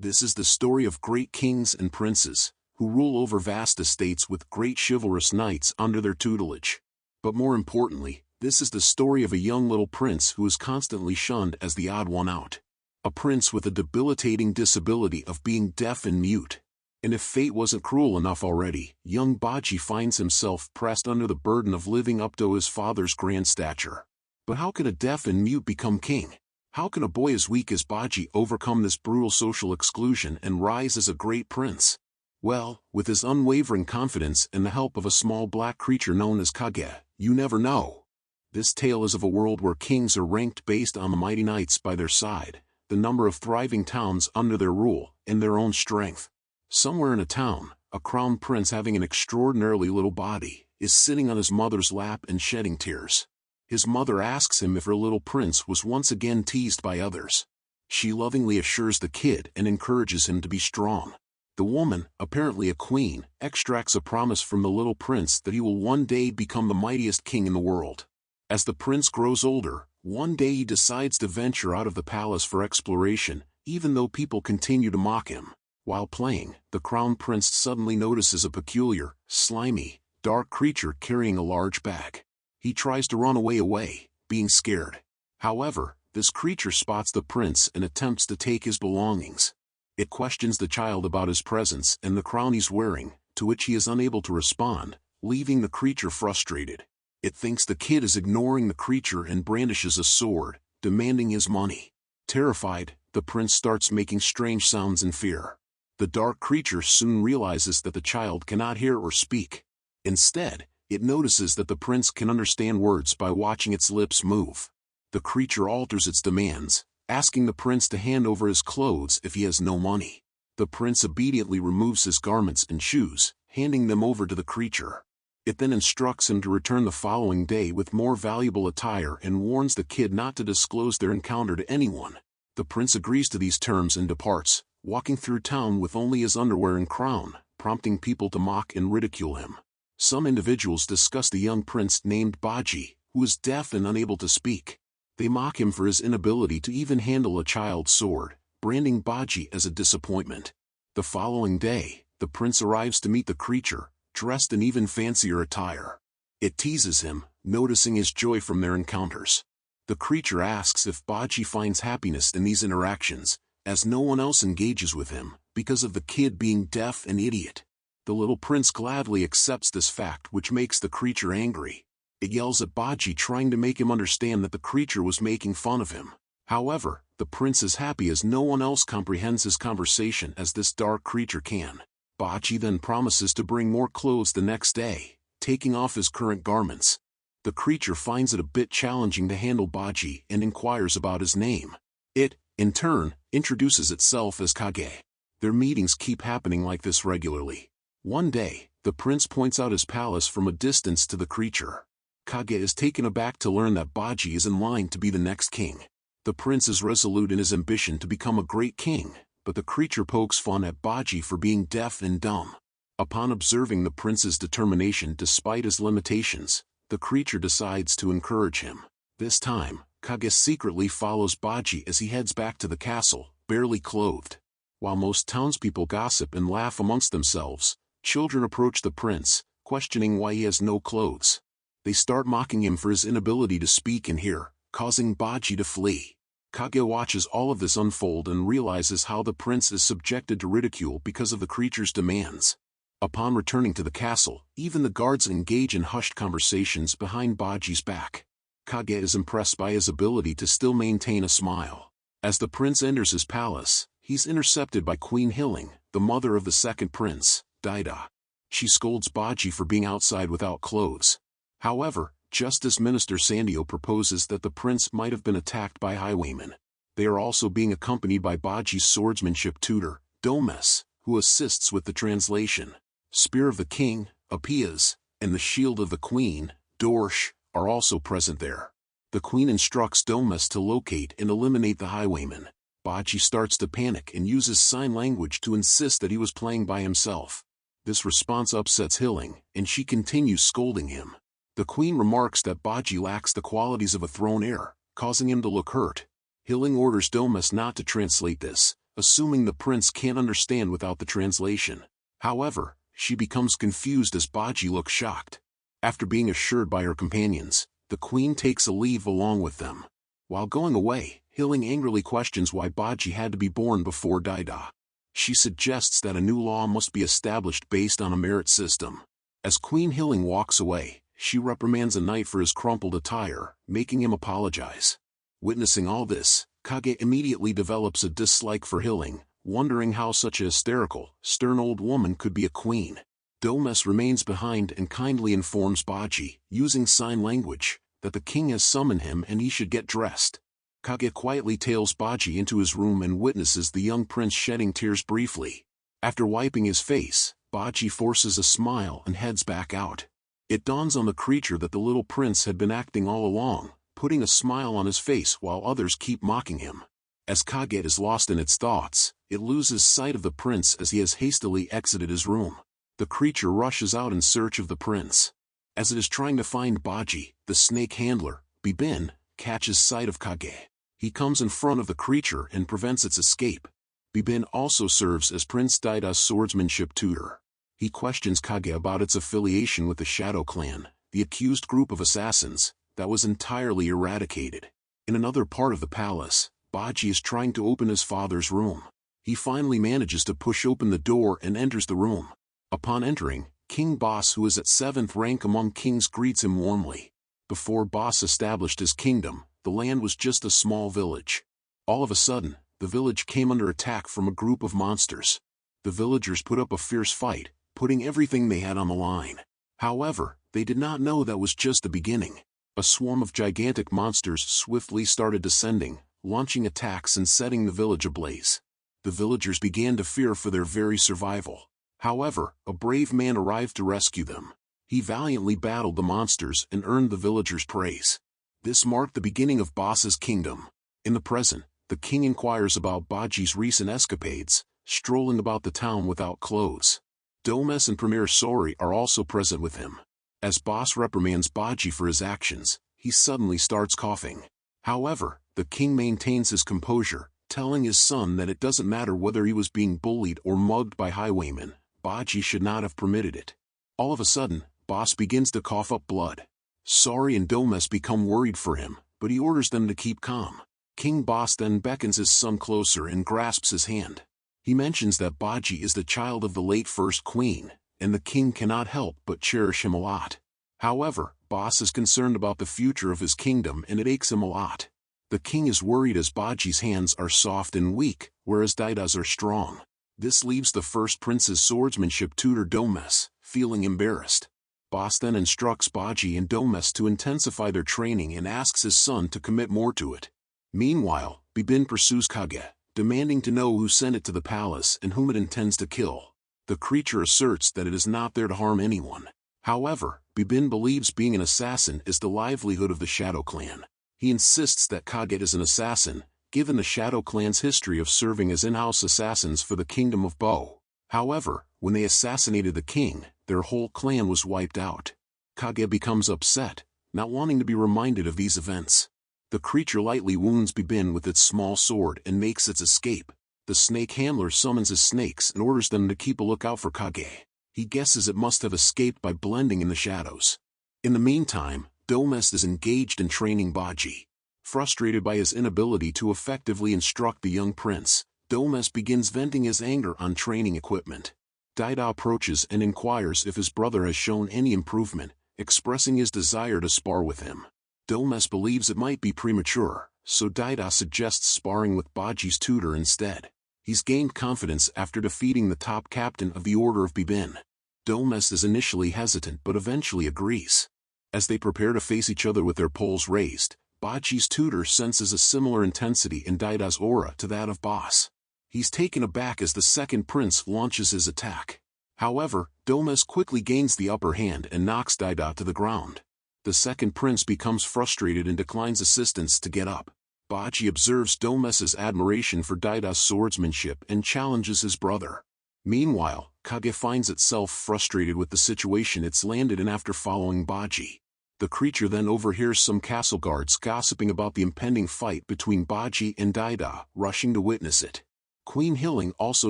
This is the story of great kings and princes, who rule over vast estates with great chivalrous knights under their tutelage. But more importantly, this is the story of a young little prince who is constantly shunned as the odd one out. A prince with a debilitating disability of being deaf and mute. And if fate wasn't cruel enough already, young Bojji finds himself pressed under the burden of living up to his father's grand stature. But how can a deaf and mute become king? How can a boy as weak as Bojji overcome this brutal social exclusion and rise as a great prince? Well, with his unwavering confidence and the help of a small black creature known as Kage, you never know. This tale is of a world where kings are ranked based on the mighty knights by their side, the number of thriving towns under their rule, and their own strength. Somewhere in a town, a crown prince having an extraordinarily little body, is sitting on his mother's lap and shedding tears. His mother asks him if her little prince was once again teased by others. She lovingly assures the kid and encourages him to be strong. The woman, apparently a queen, extracts a promise from the little prince that he will one day become the mightiest king in the world. As the prince grows older, one day he decides to venture out of the palace for exploration, even though people continue to mock him. While playing, the crown prince suddenly notices a peculiar, slimy, dark creature carrying a large bag. He tries to run away, being scared. However, this creature spots the prince and attempts to take his belongings. It questions the child about his presence and the crown he's wearing, to which he is unable to respond, leaving the creature frustrated. It thinks the kid is ignoring the creature and brandishes a sword, demanding his money. Terrified, the prince starts making strange sounds in fear. The dark creature soon realizes that the child cannot hear or speak. Instead, it notices that the prince can understand words by watching its lips move. The creature alters its demands, asking the prince to hand over his clothes if he has no money. The prince obediently removes his garments and shoes, handing them over to the creature. It then instructs him to return the following day with more valuable attire and warns the kid not to disclose their encounter to anyone. The prince agrees to these terms and departs, walking through town with only his underwear and crown, prompting people to mock and ridicule him. Some individuals discuss the young prince named Bojji, who is deaf and unable to speak. They mock him for his inability to even handle a child's sword, branding Bojji as a disappointment. The following day, the prince arrives to meet the creature, dressed in even fancier attire. It teases him, noticing his joy from their encounters. The creature asks if Bojji finds happiness in these interactions, as no one else engages with him, because of the kid being deaf and idiot. The little prince gladly accepts this fact, which makes the creature angry. It yells at Bojji, trying to make him understand that the creature was making fun of him. However, the prince is happy as no one else comprehends his conversation as this dark creature can. Bojji then promises to bring more clothes the next day, taking off his current garments. The creature finds it a bit challenging to handle Bojji and inquires about his name. It, in turn, introduces itself as Kage. Their meetings keep happening like this regularly. One day, the prince points out his palace from a distance to the creature. Kage is taken aback to learn that Bojji is in line to be the next king. The prince is resolute in his ambition to become a great king, but the creature pokes fun at Bojji for being deaf and dumb. Upon observing the prince's determination despite his limitations, the creature decides to encourage him. This time, Kage secretly follows Bojji as he heads back to the castle, barely clothed. While most townspeople gossip and laugh amongst themselves, children approach the prince, questioning why he has no clothes. They start mocking him for his inability to speak and hear, causing Bojji to flee. Kage watches all of this unfold and realizes how the prince is subjected to ridicule because of the creature's demands. Upon returning to the castle, even the guards engage in hushed conversations behind Bojji's back. Kage is impressed by his ability to still maintain a smile. As the prince enters his palace, he's intercepted by Queen Hilling, the mother of the second prince, Dida. She scolds Bojji for being outside without clothes. However, Justice Minister Sandio proposes that the prince might have been attacked by highwaymen. They are also being accompanied by Bojji's swordsmanship tutor, Domes, who assists with the translation. Spear of the King, Apias, and the Shield of the Queen, Dorsh, are also present there. The Queen instructs Domes to locate and eliminate the highwaymen. Bojji starts to panic and uses sign language to insist that he was playing by himself. This response upsets Hilling, and she continues scolding him. The queen remarks that Bojji lacks the qualities of a throne heir, causing him to look hurt. Hilling orders Domus not to translate this, assuming the prince can't understand without the translation. However, she becomes confused as Bojji looks shocked. After being assured by her companions, the queen takes a leave along with them. While going away, Hilling angrily questions why Bojji had to be born before Daida. She suggests that a new law must be established based on a merit system. As Queen Hilling walks away, she reprimands a knight for his crumpled attire, making him apologize. Witnessing all this, Kage immediately develops a dislike for Hilling, wondering how such a hysterical, stern old woman could be a queen. Domes remains behind and kindly informs Bojji, using sign language, that the king has summoned him and he should get dressed. Kage quietly tails Bojji into his room and witnesses the young prince shedding tears briefly. After wiping his face, Bojji forces a smile and heads back out. It dawns on the creature that the little prince had been acting all along, putting a smile on his face while others keep mocking him. As Kage is lost in its thoughts, it loses sight of the prince as he has hastily exited his room. The creature rushes out in search of the prince. As it is trying to find Bojji, the snake handler, Bibin, catches sight of Kage. He comes in front of the creature and prevents its escape. Bibin also serves as Prince Daida's swordsmanship tutor. He questions Kage about its affiliation with the Shadow Clan, the accused group of assassins, that was entirely eradicated. In another part of the palace, Bojji is trying to open his father's room. He finally manages to push open the door and enters the room. Upon entering, King Bos, who is at 7th rank among kings, greets him warmly. Before Bos established his kingdom, the land was just a small village. All of a sudden, the village came under attack from a group of monsters. The villagers put up a fierce fight, putting everything they had on the line. However, they did not know that was just the beginning. A swarm of gigantic monsters swiftly started descending, launching attacks and setting the village ablaze. The villagers began to fear for their very survival. However, a brave man arrived to rescue them. He valiantly battled the monsters and earned the villagers' praise. This marked the beginning of Bos's kingdom. In the present, the king inquires about Bojji's recent escapades, strolling about the town without clothes. Domes and Premier Sori are also present with him. As Bos reprimands Bojji for his actions, he suddenly starts coughing. However, the king maintains his composure, telling his son that it doesn't matter whether he was being bullied or mugged by highwaymen, Bojji should not have permitted it. All of a sudden, Bos begins to cough up blood. Sori and Domes become worried for him, but he orders them to keep calm. King Bos then beckons his son closer and grasps his hand. He mentions that Bojji is the child of the late first queen, and the king cannot help but cherish him a lot. However, Bos is concerned about the future of his kingdom and it aches him a lot. The king is worried as Bojji's hands are soft and weak, whereas Daida's are strong. This leaves the first prince's swordsmanship tutor Domes, feeling embarrassed. Bos then instructs Bojji and Domes to intensify their training and asks his son to commit more to it. Meanwhile, Bibin pursues Kage, demanding to know who sent it to the palace and whom it intends to kill. The creature asserts that it is not there to harm anyone. However, Bibin believes being an assassin is the livelihood of the Shadow Clan. He insists that Kage is an assassin, given the Shadow Clan's history of serving as in-house assassins for the Kingdom of Bo. However, when they assassinated the king, their whole clan was wiped out. Kage becomes upset, not wanting to be reminded of these events. The creature lightly wounds Bibin with its small sword and makes its escape. The snake handler summons his snakes and orders them to keep a lookout for Kage. He guesses it must have escaped by blending in the shadows. In the meantime, Domes is engaged in training Bojji. Frustrated by his inability to effectively instruct the young prince, Domes begins venting his anger on training equipment. Daida approaches and inquires if his brother has shown any improvement, expressing his desire to spar with him. Domes believes it might be premature, so Daida suggests sparring with Bojji's tutor instead. He's gained confidence after defeating the top captain of the Order of Bibin. Domes is initially hesitant but eventually agrees. As they prepare to face each other with their poles raised, Bojji's tutor senses a similar intensity in Daida's aura to that of Bos. He's taken aback as the second prince launches his attack. However, Domes quickly gains the upper hand and knocks Daida to the ground. The second prince becomes frustrated and declines assistance to get up. Bojji observes Domes's admiration for Daida's swordsmanship and challenges his brother. Meanwhile, Kage finds itself frustrated with the situation it's landed in after following Bojji. The creature then overhears some castle guards gossiping about the impending fight between Bojji and Daida, rushing to witness it. Queen Hilling also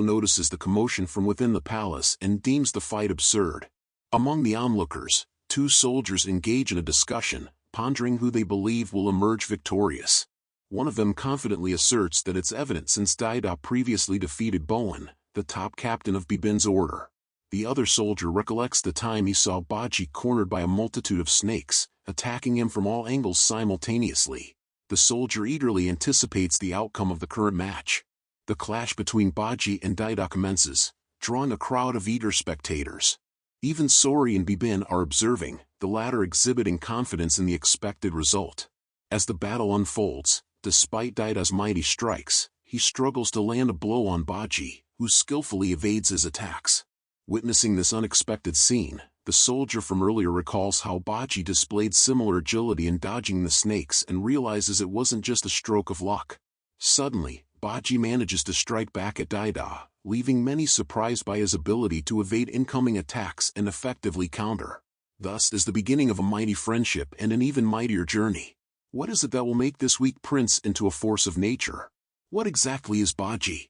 notices the commotion from within the palace and deems the fight absurd. Among the onlookers, two soldiers engage in a discussion, pondering who they believe will emerge victorious. One of them confidently asserts that it's evident since Daida previously defeated Bowen, the top captain of Bibin's order. The other soldier recollects the time he saw Bojji cornered by a multitude of snakes, attacking him from all angles simultaneously. The soldier eagerly anticipates the outcome of the current match. The clash between Bojji and Daida commences, drawing a crowd of eager spectators. Even Sori and Bibin are observing, the latter exhibiting confidence in the expected result. As the battle unfolds, despite Daida's mighty strikes, he struggles to land a blow on Bojji, who skillfully evades his attacks. Witnessing this unexpected scene, the soldier from earlier recalls how Bojji displayed similar agility in dodging the snakes and realizes it wasn't just a stroke of luck. Suddenly, Bojji manages to strike back at Daida, leaving many surprised by his ability to evade incoming attacks and effectively counter. Thus is the beginning of a mighty friendship and an even mightier journey. What is it that will make this weak prince into a force of nature? What exactly is Bojji?